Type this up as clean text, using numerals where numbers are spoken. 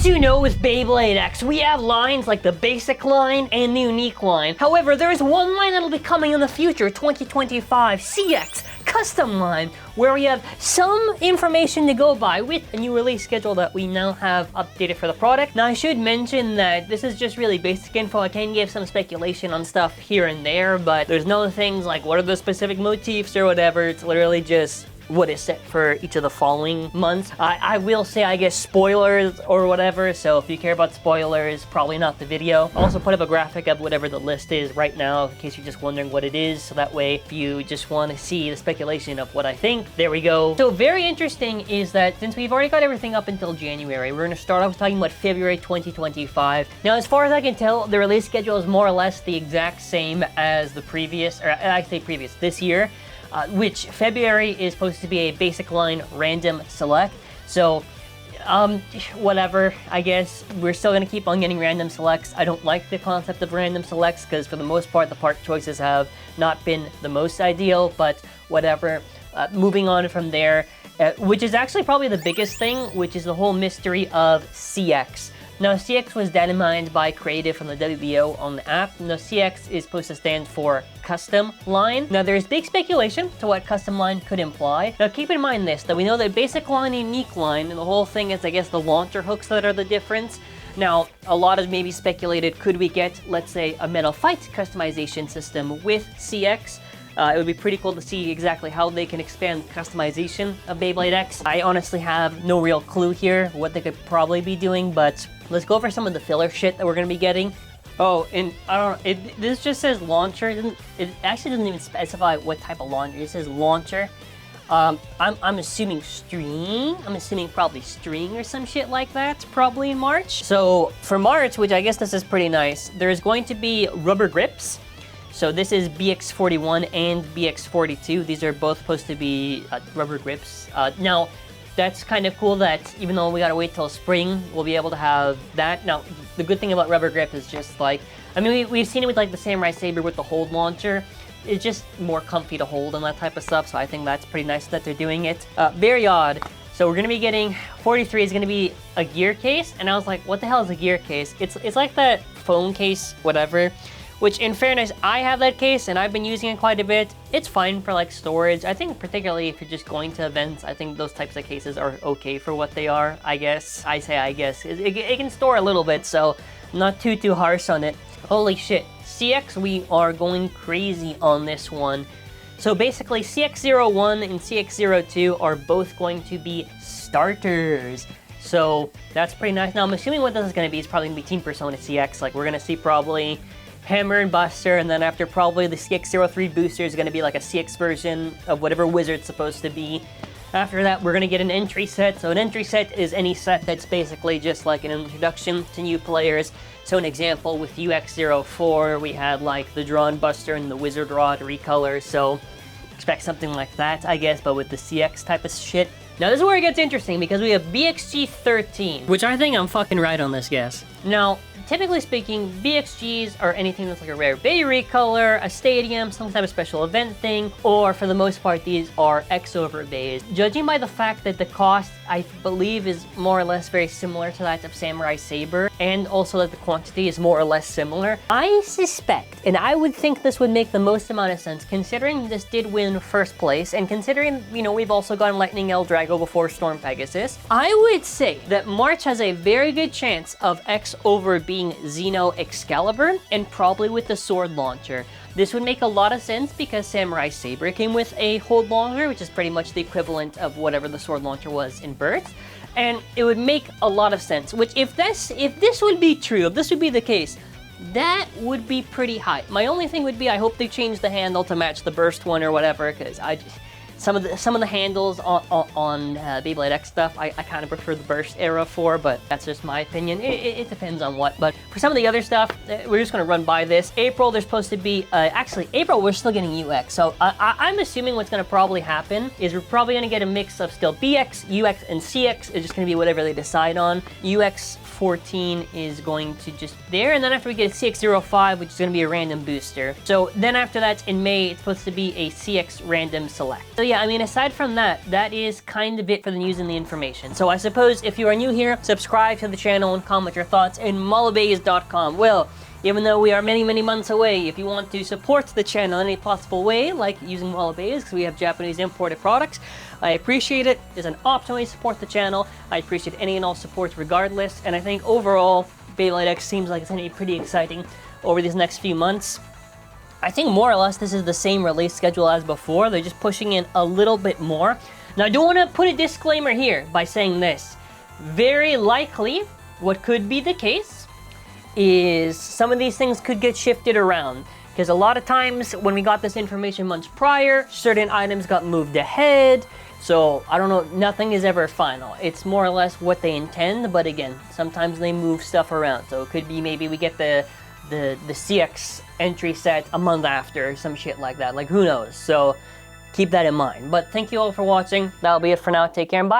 As you know, with Beyblade X, we have lines like the basic line and the unique line. However, there is one line that'll be coming in the future, 2025, CX, custom line, where we have some information to go by with a new release schedule that we now have updated for the product. Now, I should mention that this is just really basic info. I can give some speculation on stuff here and there, but there's no things like what are the specific motifs or whatever. It's literally just what is set for each of the following months. I will say, I guess, spoilers or whatever, so if you care about spoilers, probably not the video. I'll also put up a graphic of whatever the list is right now, in case you're just wondering what it is, so that way, if you just want to see the speculation of what I think, there we go. So very interesting is that since we've already got everything up until January, we're going to start off talking about February 2025. Now, as far as I can tell, the release schedule is more or less the exact same as the previous, or I say previous, this year. Which February is supposed to be a basic line random select. So, whatever, I guess. We're still gonna keep on getting random selects. I don't like the concept of random selects because for the most part, the part choices have not been the most ideal, but whatever. Moving on from there, which is actually probably the biggest thing, which is the whole mystery of CX. Now, CX was data mined by Creative from the WBO on the app. Now, CX is supposed to stand for custom line. Now, there's big speculation to what custom line could imply. Now, keep in mind this, that we know that basic line and unique line, and the whole thing is, I guess, the launcher hooks that are the difference. Now, a lot has maybe speculated, could we get, let's say, a Metal Fight customization system with CX? It would be pretty cool to see exactly how they can expand customization of Beyblade X. I honestly have no real clue here what they could probably be doing, but let's go over some of the filler shit that we're going to be getting. Oh, and I don't know, this just says launcher. It actually doesn't even specify what type of launcher. It says launcher. I'm assuming string. I'm assuming probably string or some shit like that, probably in March. So for March, which I guess this is pretty nice, there's going to be rubber grips. So this is BX41 and BX42. These are both supposed to be rubber grips. Now, that's kind of cool that even though we gotta wait till spring, we'll be able to have that. Now, the good thing about rubber grip is just like, I mean, we've seen it with like the Samurai Saber with the hold launcher. It's just more comfy to hold and that type of stuff, so I think that's pretty nice that they're doing it. Very odd. So we're gonna be getting, 43 is gonna be a gear case, and I was like, what the hell is a gear case? It's like that phone case, whatever. Which, in fairness, I have that case and I've been using it quite a bit. It's fine for like storage. I think particularly if you're just going to events, I think those types of cases are okay for what they are, I guess. I say I guess. It can store a little bit, so not too harsh on it. Holy shit. CX, we are going crazy on this one. So basically, CX01 and CX02 are both going to be starters. So that's pretty nice. Now, I'm assuming what this is going to be is probably going to be Team Persona CX. Like, we're going to see probably Hammer and Buster, and then after probably the CX03 booster is going to be like a CX version of whatever wizard's supposed to be. After that, we're going to get an entry set. So an entry set is any set that's basically just like an introduction to new players. So an example with UX04, we had like the Drawn Buster and the Wizard Rod recolor. So expect something like that, I guess, but with the CX type of shit. Now this is where it gets interesting because we have BXG13, which I think I'm fucking right on this guess. Now, typically speaking, BXGs are anything that's like a rare Bay recolor, a stadium, some type of special event thing, or for the most part, these are X over Bays. Judging by the fact that the cost, I believe, is more or less very similar to that of Samurai Saber, and also that the quantity is more or less similar, I suspect, and I would think this would make the most amount of sense, considering this did win first place, and considering, you know, we've also gotten Lightning El Drago before Storm Pegasus, I would say that March has a very good chance of X over being Xeno Excalibur, and probably with the sword launcher. This would make a lot of sense because Samurai Saber came with a hold launcher, which is pretty much the equivalent of whatever the sword launcher was in Birth, and it would make a lot of sense, which if this would be true, if this would be the case, that would be pretty high. My only thing would be I hope they change the handle to match the Burst one or whatever, because some of the handles on Beyblade X stuff, I kind of prefer the Burst era for, but that's just my opinion. It depends on what. But For some of the other stuff, we're just gonna run by this. April, there's supposed to be, actually, April, we're still getting UX. So I'm assuming what's gonna probably happen is we're probably gonna get a mix of still BX, UX, and CX. It's just gonna be whatever they decide on. UX 14 is going to just there, and then after we get a CX05, which is going to be a random booster. So then after that, in May, it's supposed to be a CX random select. So yeah, I mean, aside from that, that is kind of it for the news and the information. So I suppose if you are new here, subscribe to the channel and comment your thoughts in mollabase.com. Well, even though we are many, many months away, if you want to support the channel in any possible way, like using Mollabase, because we have Japanese imported products, I appreciate it. There's an option to support the channel. I appreciate any and all support regardless, and I think overall, Beyblade X seems like it's going to be pretty exciting over these next few months. I think more or less this is the same release schedule as before. They're just pushing in a little bit more. Now, I do want to put a disclaimer here by saying this. Very likely, what could be the case is some of these things could get shifted around. Because a lot of times when we got this information months prior, certain items got moved ahead. So I don't know, nothing is ever final. It's more or less what they intend, but again, sometimes they move stuff around. So it could be maybe we get the CX entry set a month after, some shit like that. Like, who knows? So keep that in mind. But thank you all for watching. That'll be it for now. Take care and bye.